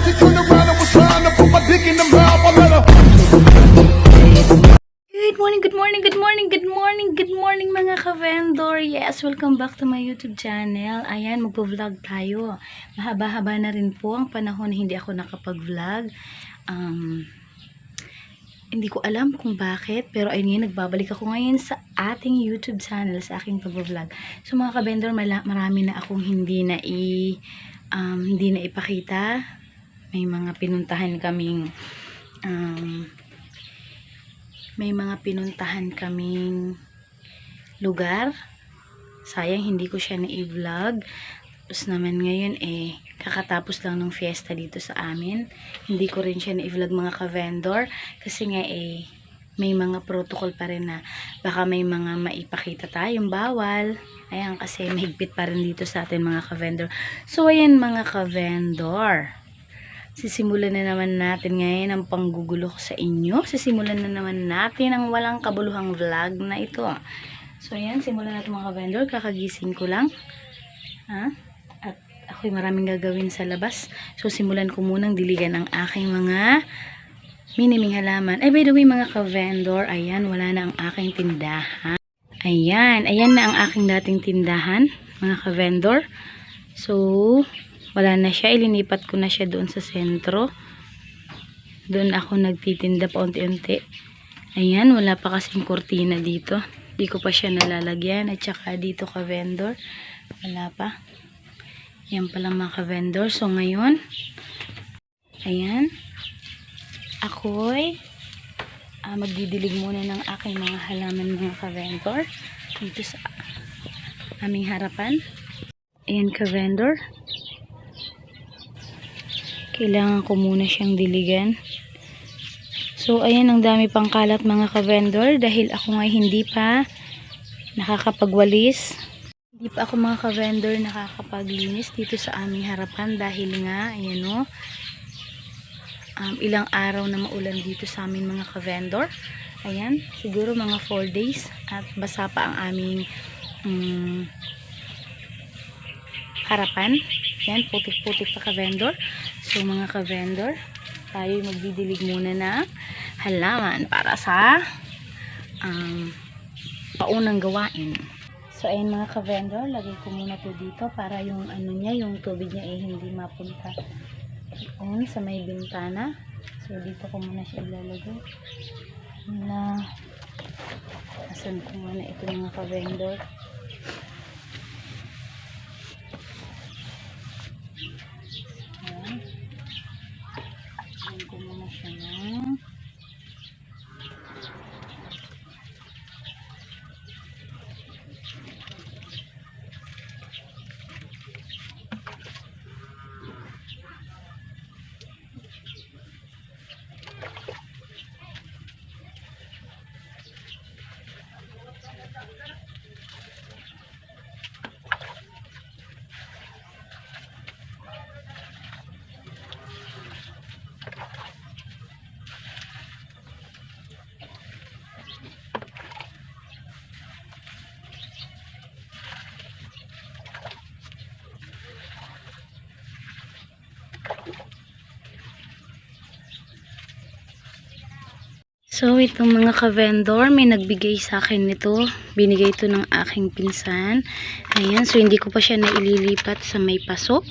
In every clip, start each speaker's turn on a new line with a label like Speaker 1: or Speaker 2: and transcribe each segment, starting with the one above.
Speaker 1: She turned around and was trying to put my dick in the mouth. I let her.
Speaker 2: Good morning, good morning, good morning, good morning, good morning mga ka-vendor. Yes, welcome back to my YouTube channel. Ayan, magpo-vlog tayo. Mahaba-haba na rin po ang panahon na hindi ako nakapag-vlog. Hindi ko alam kung bakit, pero ayun, nagbabalik ako ngayon sa ating YouTube channel, sa aking pag-vlog. So mga ka-vendor, marami na akong hindi na ipakita. May mga pinuntahan kaming lugar. Sayang hindi ko siya na-i-vlog. Tapos naman ngayon kakatapos lang ng fiesta dito sa amin. Hindi ko rin siya na-i-vlog mga ka-vendor kasi nga may mga protocol pa rin na baka may mga maipakita tayong bawal. Ayan, kasi mahigpit pa rin dito sa atin mga ka-vendor. So ayan mga ka-vendor, sisimulan na naman natin ngayon ang panggugulo ko sa inyo. Sisimulan na naman natin ang walang kabuluhang vlog na ito. So ayan, simulan natin mga ka-vendor. Kakagising ko lang. At ako'y maraming gagawin sa labas. So simulan ko munang diligan ang aking mga miniming halaman. Ay, by the way mga ka-vendor, ayan, wala na ang aking tindahan. Ayan na ang aking dating tindahan mga ka-vendor. So wala na siya, ilinipat ko na siya doon sa sentro. Doon ako nagtitinda pa unti-unti. Ayan, wala pa kasing kurtina dito. Di ko pa siya nalalagyan. At saka dito ka-vendor, wala pa. Yan pala mga ka-vendor. So ngayon, ayan, ako'y magdidilig muna ng aking mga halaman mga ka-vendor dito sa aming harapan. Ayan ka-vendor, kailangan ko muna siyang diligan. So ayan, ang dami pang kalat mga ka-vendor dahil ako nga hindi pa nakakapagwalis. Hindi pa ako mga ka-vendor nakakapaglinis dito sa aming harapan dahil nga ayan ilang araw na maulan dito sa amin mga ka-vendor. Ayan, siguro mga 4 days at basa pa ang aming harapan. Yan, putik-putik pa ka-vendor. So mga ka-vendor, tayo magdidilig muna na halaman para sa paunang gawain. So ayan mga ka-vendor, lagay ko muna to dito para yung yung tubig niya hindi mapunta doon sa may bintana. So dito ko muna siya ilalagay. Asan ko muna ito mga ka-vendor. Ayan ko muna siya na So, itong mga ka-vendor, may nagbigay sa akin nito. Binigay ito ng aking pinsan. Ayan, so hindi ko pa siya naililipat sa may paso.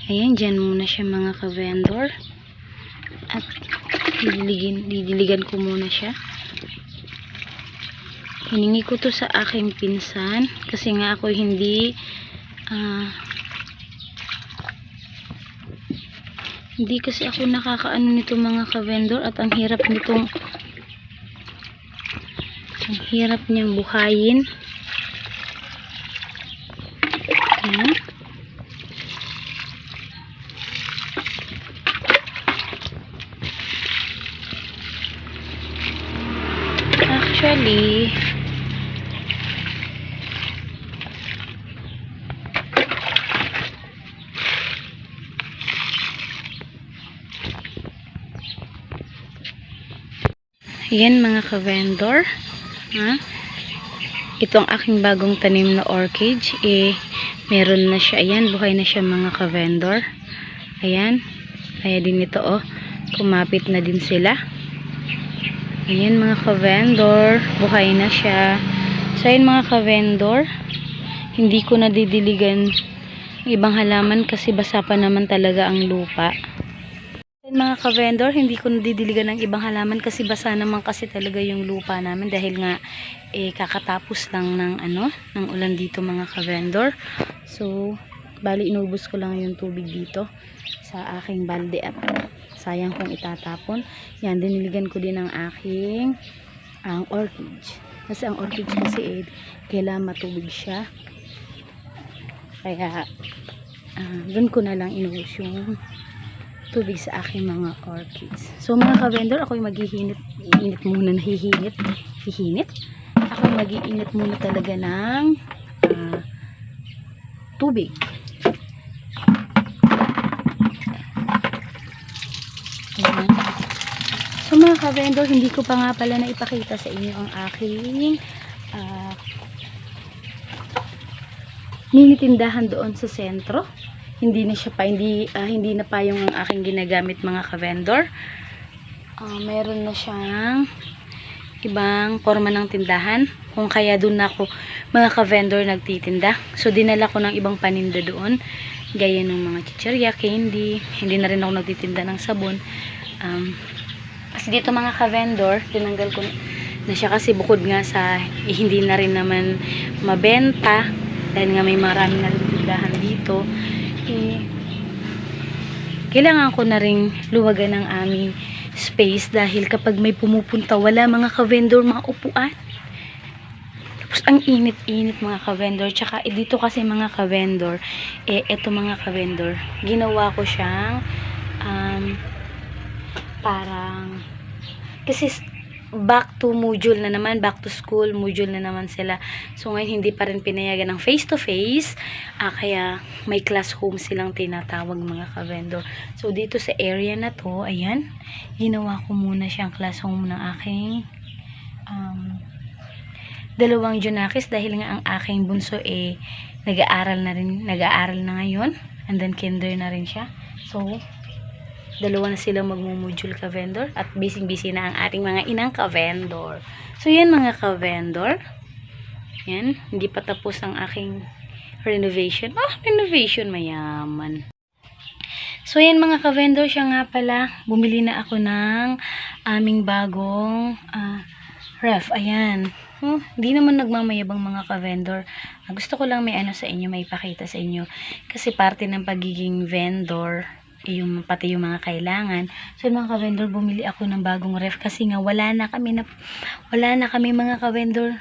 Speaker 2: Ayan, dyan muna siya mga ka-vendor. At didiligan ko muna siya. Hiningi ko to sa aking pinsan. Kasi nga ako hindi kasi ako nakakaano nito mga ka-vendor at ang hirap niyang buhayin. Ayan. Actually, yan mga ka-vendor, itong aking bagong tanim na orchid, meron na siya, ayan, buhay na siya mga ka-vendor. Ayan, Kaya din ito, oh, kumapit na din sila. Ayan mga ka-vendor, buhay na siya. So ayan mga ka-vendor, hindi ko nadidiligan ibang halaman kasi basa pa naman talaga ang lupa. Ayan mga ka-vendor, hindi ko nadidiligan ng ibang halaman kasi basa naman kasi talaga yung lupa namin dahil nga kakatapos lang ng ulan dito mga ka-vendor. So bali inubos ko lang yung tubig dito sa aking balde at sayang kung itatapon. Yan, diniligan ko din ang aking orchids. Kasi ang orchids kasi kailangan matubig siya. Kaya doon ko na lang inubos yung tubig sa aking mga orchids. So mga ka-vendor, ako yung maghihinit. Iinit muna, hihinit. Ako yung mag-iinit muna talaga ng tubig. So mga ka-vendor, hindi ko pa nga pala na ipakita sa inyo ang aking mini tindahan doon sa sentro. Hindi na siya pa, hindi na pa yung aking ginagamit mga ka-vendor. Meron na siyang ibang forma ng tindahan. Kung kaya doon ako mga ka-vendor nagtitinda. So dinala ko ng ibang paninda doon. Gaya ng mga chichirya, candy. Hindi na rin ako nagtitinda ng sabon. Kasi dito mga ka-vendor, tinanggal ko na siya kasi bukod nga sa hindi na rin naman mabenta dahil nga may maraming nagtitindahan dito. Kailangan ko na rin luwagan ng aming space dahil kapag may pumupunta wala mga ka-vendor, mga upuan. Tapos ang init-init mga ka-vendor. Tsaka dito kasi mga ka-vendor, eto mga ka-vendor, ginawa ko siyang parang kasi back to module na naman, back to school module na naman sila. So ngayon hindi pa rin pinayagan ng face to face, kaya may classroom silang tinatawag mga ka-vendor. So dito sa area na to, ayan, ginawa ko muna siyang classroom ng aking dalawang junakis dahil nga ang aking bunso nag-aaral na ngayon, and then kinder na rin siya. So dalawa na sila magmumodule ka-vendor at busy-busy na ang ating mga inang ka-vendor. So yan mga ka-vendor, yan, hindi pa tapos ang aking renovation. Renovation mayaman. So yan mga ka-vendor, siya nga pala, bumili na ako ng aming bagong ref. Ayan. Hindi naman nagmamayabang mga ka-vendor. Gusto ko lang may sa inyo, may ipakita sa inyo. Kasi parte ng pagiging vendor, pati yung mga kailangan. So mga ka-vendor, bumili ako ng bagong ref kasi nga wala na kami mga ka-vendor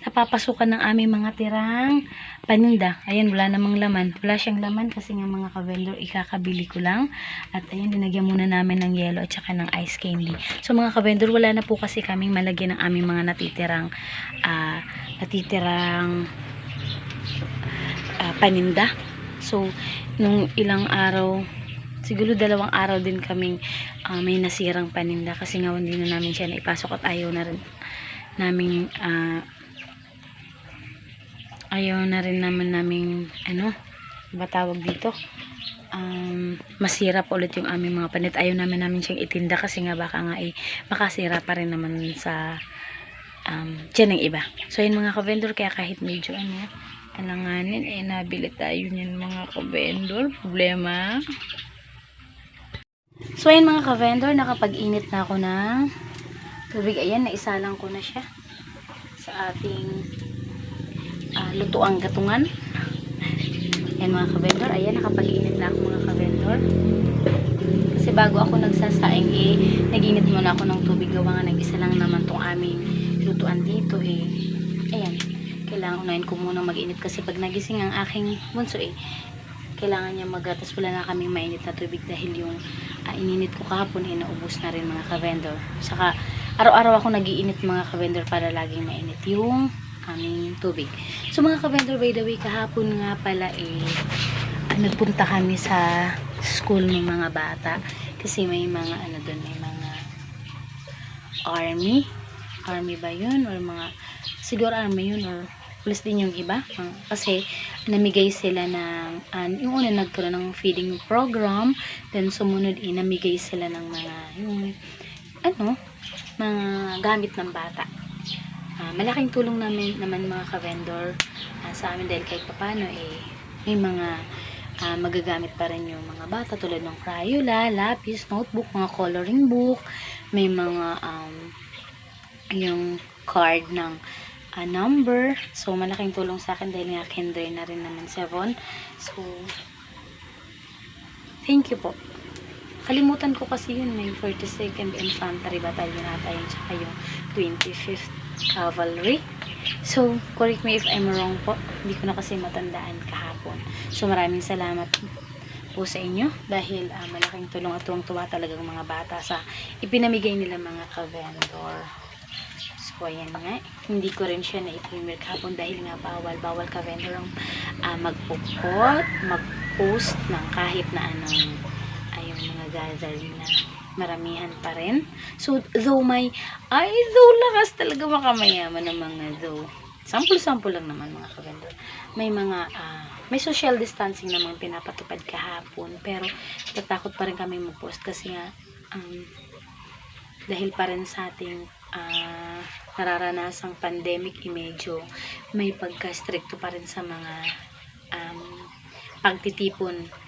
Speaker 2: napapasukan ng aming mga tirang paninda. Ayan, wala namang laman. Wala siyang laman kasi nga mga ka-vendor, ikakabili ko lang. At ayan, dinagyan muna namin ng yelo at saka ng ice candy. So mga ka-vendor, wala na po kasi kaming malagyan ng aming mga natitirang paninda. So nung ilang araw, siguro 2 araw din kaming may nasirang paninda kasi nga hindi na namin siya naipasok at ayaw na rin namin batawag dito, masira pa ulit yung aming mga panit. Ayaw namin siyang itinda kasi nga baka nga makasira pa rin naman sa dyan ng iba. So yun mga ka-vendor, kaya kahit medyo alanganin, nabili tayo niyan mga ka-vendor. Problema. So ayun mga ka-vendor, nakapag-init na ako ng tubig. Ayan, naisalang ko na siya sa ating lutuang gatungan. Ayan mga ka-vendor, ayan, nakapag-init na ako mga ka-vendor. Kasi bago ako nagsasaing, nag-init muna ako ng tubig. Gawa nga nag-isa lang naman tong aming lutuan dito. Ayan, kailangan unahin ko muna mag-init kasi pag nagising ang aking bunso, kailangan niya magatas. Wala na kaming mainit na tubig dahil yung ininit ko kahapon naubos na rin mga ka-vendor. Saka araw-araw ako nag-iinit mga ka-vendor para laging mainit yung aming tubig. So mga ka-vendor, by the way, kahapon nga pala nagpunta kami sa school ng mga bata kasi may mga doon, may mga army ba yun, or mga siguro army yun, or Pulis din yung iba. Kasi namigay sila ng, yung una nagkaroon ng feeding program, then sumunod namigay sila ng mga, yung, mga gamit ng bata. Malaking tulong naman mga ka-vendor sa amin dahil kahit papano may mga magagamit pa rin yung mga bata tulad ng Crayola, lapis, notebook, mga coloring book, may mga yung card ng number. So malaking tulong sa akin dahil nga kinder na rin naman 7. So thank you po. Kalimutan ko kasi yun, may 42nd Infantry Battalion ata yun, tsaka yung 25th Cavalry. So, correct me if I'm wrong po. Hindi ko na kasi matandaan kahapon. So, maraming salamat po sa inyo dahil malaking tulong at tuwang-tuwa talagang mga bata sa ipinamigay nila mga ka-vendor. So, ayan nga. Hindi ko rin siya na-premiere kahapon dahil nga bawal ka-vendor ang mag-post ng kahit na anong mga gathering na maramihan pa rin. So, though lakas talaga makamayaman ng mga though. Sample-sample lang naman mga ka-vendor. May mga, may social distancing namang pinapatupad kahapon. Pero, tatakot pa rin kami mag-post kasi nga, dahil pa rin sa ating nararanasang pandemic, medyo may pagka-stricto pa rin sa mga pagtitipon.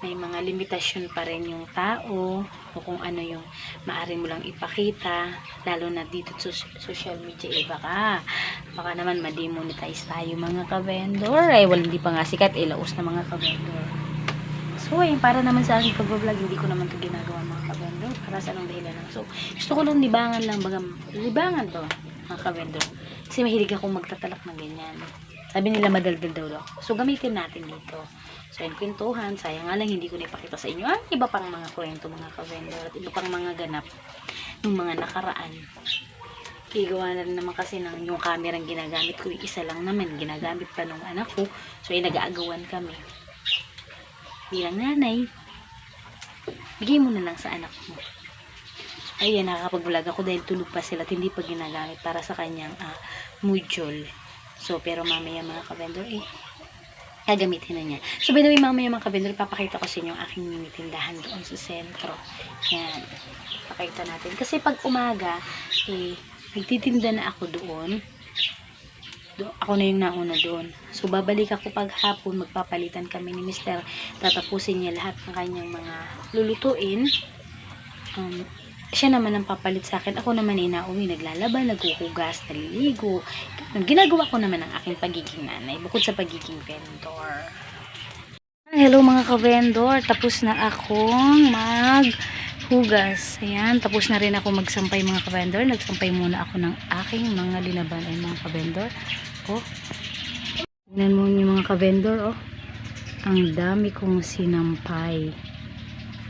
Speaker 2: May mga limitasyon pa rin yung tao o kung ano yung maaari mo lang ipakita, lalo na dito sa social media. Baka naman ma-demonetize tayo mga ka-vendor. Hindi pa nga sikat, laos na mga ka-vendor. So para naman sa aking pag-vlog, hindi ko naman ito ginagawa mga ka-vendor para sa anong dahilan lang. So gusto ko lang libangan to mga ka-vendor, kasi mahilig akong magtatalak ng ganyan. Sabi nila madaldal daw ako. So, gamitin natin dito. So, yung kwentuhan. Sayang nga lang, hindi ko na ipakita sa inyo. Iba pang mga kwento, mga ka-vendor. At iba pang mga ganap ng mga nakaraan. Kigawa na rin naman kasi ng yung camera ang ginagamit ko. Isa lang naman. Ginagamit pa nung anak ko. So, nag-aagawan kami. Bilang nanay, bigay mo na lang sa anak mo. So, ayan, nakakapag-vlog ako dahil tulog pa sila at hindi pa ginagamit para sa kanyang module. So, pero mamaya mga ka-vendor, gagamitin na niya. So, by the way, mamaya mga ka-vendor, papakita ko sa inyo ang aking mini tindahan doon sa sentro. Yan. Pakita natin. Kasi pag umaga, nagtitinda na ako doon. Ako na yung nauna doon. So, babalik ako pag hapon, magpapalitan kami ni Mr. Tatapusin niya lahat ng kanyang mga lulutuin. Siya naman ang papalit sa akin. Ako naman nauwi, naglalaba, naghuhugas, naliligo. Ginagawa ko naman ang aking pagiging nanay, bukod sa pagiging vendor. Hello mga ka-vendor, tapos na akong maghugas. Ayan, tapos na rin ako magsampay mga ka-vendor. Nagsampay muna ako ng aking mga linaban ay mga ka-vendor. Tignan mo yung mga ka-vendor, ang dami kong sinampay.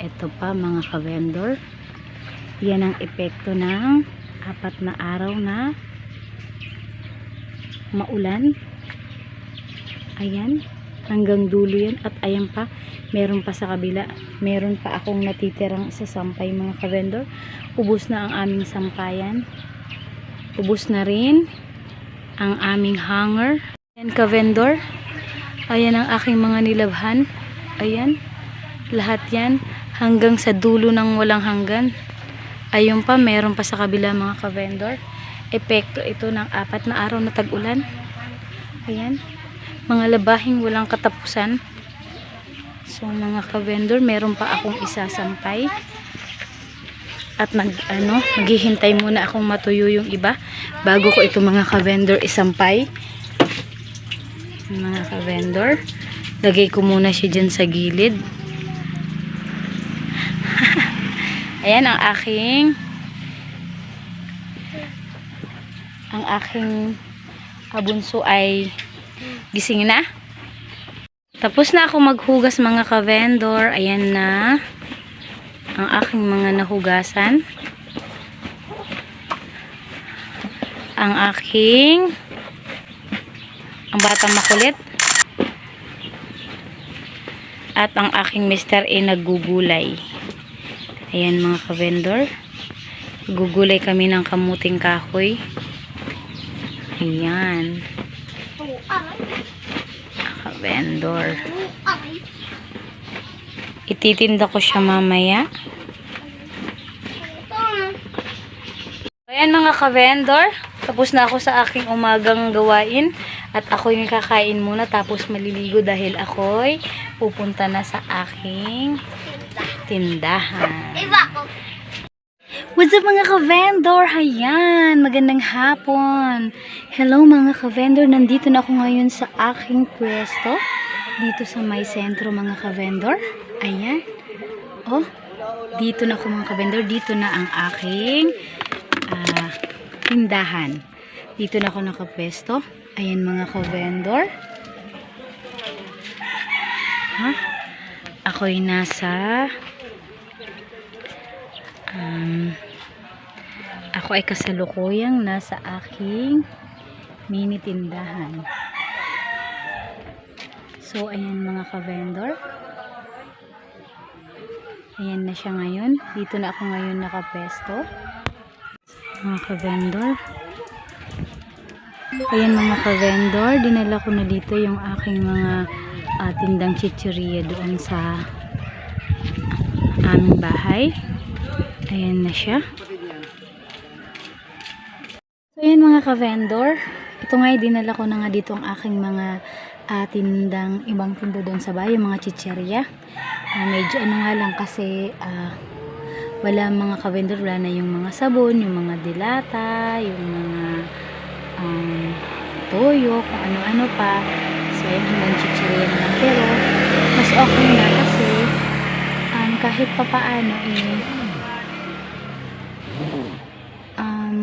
Speaker 2: Ito pa mga ka-vendor. Yan ang epekto ng 4 na araw na maulan. Ayan, hanggang dulo yan. At ayan pa, meron pa sa kabila. Meron pa akong natitirang sasampay mga ka-vendor. Ubus na ang aming sampayan. Ubus na rin ang aming hanger. Ayan ka-vendor. Ayan ang aking mga nilabhan. Ayan, lahat yan hanggang sa dulo ng walang hanggan. Ayun pa, meron pa sa kabila mga ka-vendor. Epekto ito ng 4 na araw na tag-ulan. Ayan. Mga labahing walang katapusan. So mga ka-vendor, meron pa akong isasampay. At maghihintay muna akong matuyo yung iba bago ko ito mga ka-vendor isampay. Mga ka-vendor, lagay ko muna siya dyan sa gilid. Ayan ang aking bunso ay gising na. Tapos na ako maghugas mga ka-vendor. Ayan na ang aking mga nahugasan. Ang batang makulit. At ang aking mister ay naggugulay. Ayan mga ka-vendor. Gugulay kami ng kamuting kahoy. Ayan. ka-vendor. Ititinda ko siya mamaya. Ayan mga ka-vendor, tapos na ako sa aking umagang gawain at ako'y kakain muna tapos maliligo dahil ako'y pupunta na sa aking tindahan. What's up mga ka-vendor? Hayan, magandang hapon. Hello mga ka-vendor, nandito na ako ngayon sa aking pwesto dito sa may sentro mga ka-vendor. Ayan. Oh, dito na ako mga ka-vendor, dito na ang aking tindahan. Dito na ako nakapwesto. Ayan mga ka-vendor. Ako'y nasa ako ay kasalukuyang nasa aking mini tindahan. So ayan mga ka-vendor. Ayan na siya ngayon. Dito na ako ngayon nakapwesto. Mga ka-vendor. Ayan mga ka-vendor, dinala ko na dito yung aking mga tindang chichirya doon sa aming bahay. Ayan na siya. So ayan mga ka-vendor, ito nga dinala ko na nga dito ang aking mga tindang, ibang tinda doon sa bahay, yung mga chichirya. Medyo ano nga lang kasi wala mga ka-vendor, wala na yung mga sabon, yung mga dilata, yung mga toyo, kung ano-ano pa. So, yun hanggang chichirya na lang. Pero, mas okay na kasi kahit papaano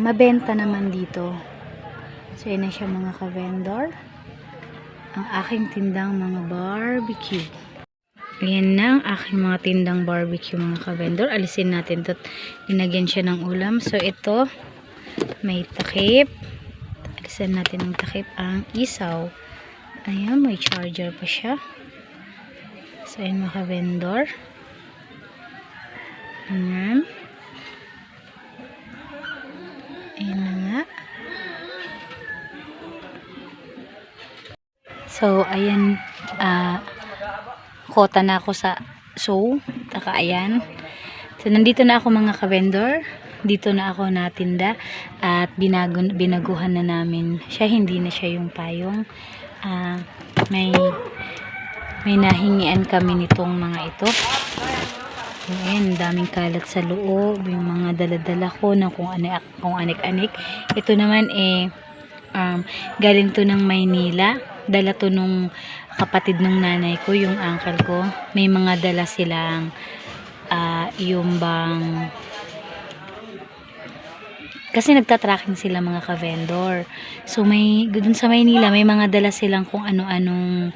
Speaker 2: mabenta naman dito. So, yun na siya mga ka-vendor. Ang aking tindang mga barbecue. Ayan na ang aking mga tindang barbecue mga ka-vendor. Alisin natin ito. Linagyan siya ng ulam. So ito, may takip. Alisin natin ng takip ang isaw. Ayan, may charger pa siya. So ayan mga ka-vendor. Ayan. Ayan na nga. So ayan, kota na ako sa taka ayan. So nandito na ako mga ka-vendor, dito na ako natinda at binaguhan na namin siya, hindi na siya yung payong. May nahingian kami nitong mga ito. Ayan, daming kalat sa loob, yung mga daladala ko na kung anik-anik. Ito naman galing to ng Maynila, dala to nung kapatid ng nanay ko, yung uncle ko. May mga dala silang yung bang kasi nagtatracking sila mga ka-vendor. So may dun sa Maynila may mga dala silang kung ano-anong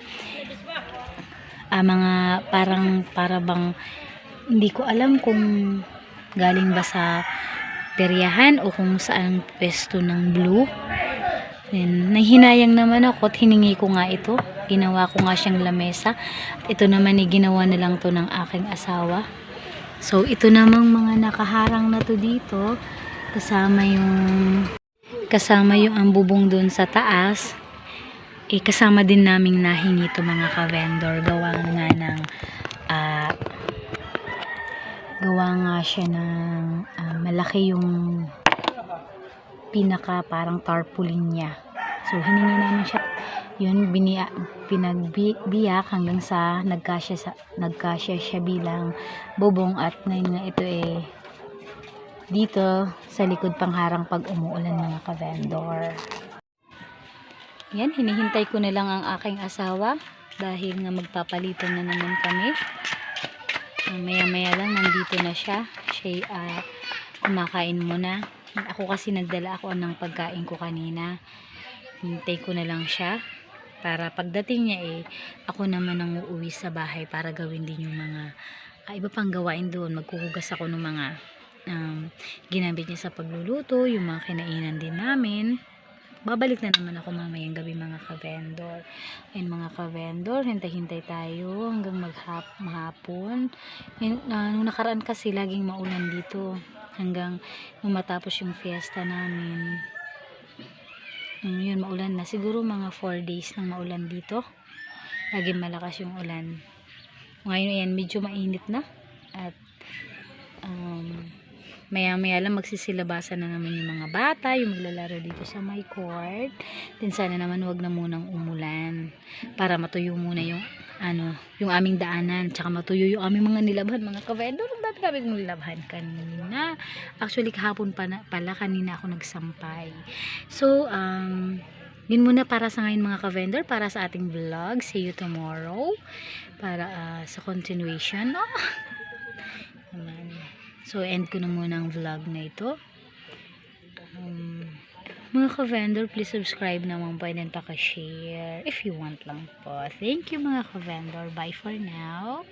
Speaker 2: mga para bang hindi ko alam kung galing ba sa peryahan o kung saan pwesto ng blue. Then, nahinayang naman ako at hiningi ko nga ito. Ginawa ko nga siyang lamesa. Ito naman ginawa na lang to ng aking asawa. So, ito namang mga nakaharang na to dito. Kasama yung ang bubong dun sa taas. Kasama din naming nahingi to mga ka-vendor. Gawa nga siya ng malaki yung pinaka parang tarpaulin niya. So hiningi namin siya, yun pinagbiyak hanggang sa nagkasya siya bilang bubong. At ngayon nga ito dito sa likod pangharang pag umuulan mga ka-vendor. Yan, hinihintay ko na lang ang aking asawa dahil nga magpapalitan na naman kami. Maya lang nandito na siya. Siya kumakain muna. Ako kasi nagdala ako ng pagkain ko kanina. Hintay ko na lang siya para pagdating niya ako naman ang uuwi sa bahay para gawin din yung mga iba pang gawain doon. Magkuhugas ako ng mga ginamit niya sa pagluluto, yung mga kinainan din namin. Babalik na naman ako mamayang gabi mga ka-vendor. Ayun mga ka-vendor, hintay-hintay tayo hanggang maghapon. Nung nakaraan kasi laging maulan dito hanggang nung matapos yung fiesta namin. Yun, maulan na. Siguro mga 4 days nang maulan dito. Laging malakas yung ulan. Ngayon yan, medyo mainit na. At maya-maya lang magsisilabasan na naman yung mga bata, yung maglalaro dito sa my court. Then sana naman wag na munang umulan para matuyo muna yung yung aming daanan, tsaka matuyo yung aming mga nilabhan, mga ka-vendor. Ang dami kami nilabhan kanina. Actually, kahapon pala kanina ako nagsampay. So, yun muna para sa ngayon mga ka-vendor, para sa ating vlog. See you tomorrow para sa continuation. So, end ko na muna ang vlog na ito. Mga ka-vendor, please subscribe naman po and paka-share if you want lang po. Thank you mga ka-vendor. Bye for now.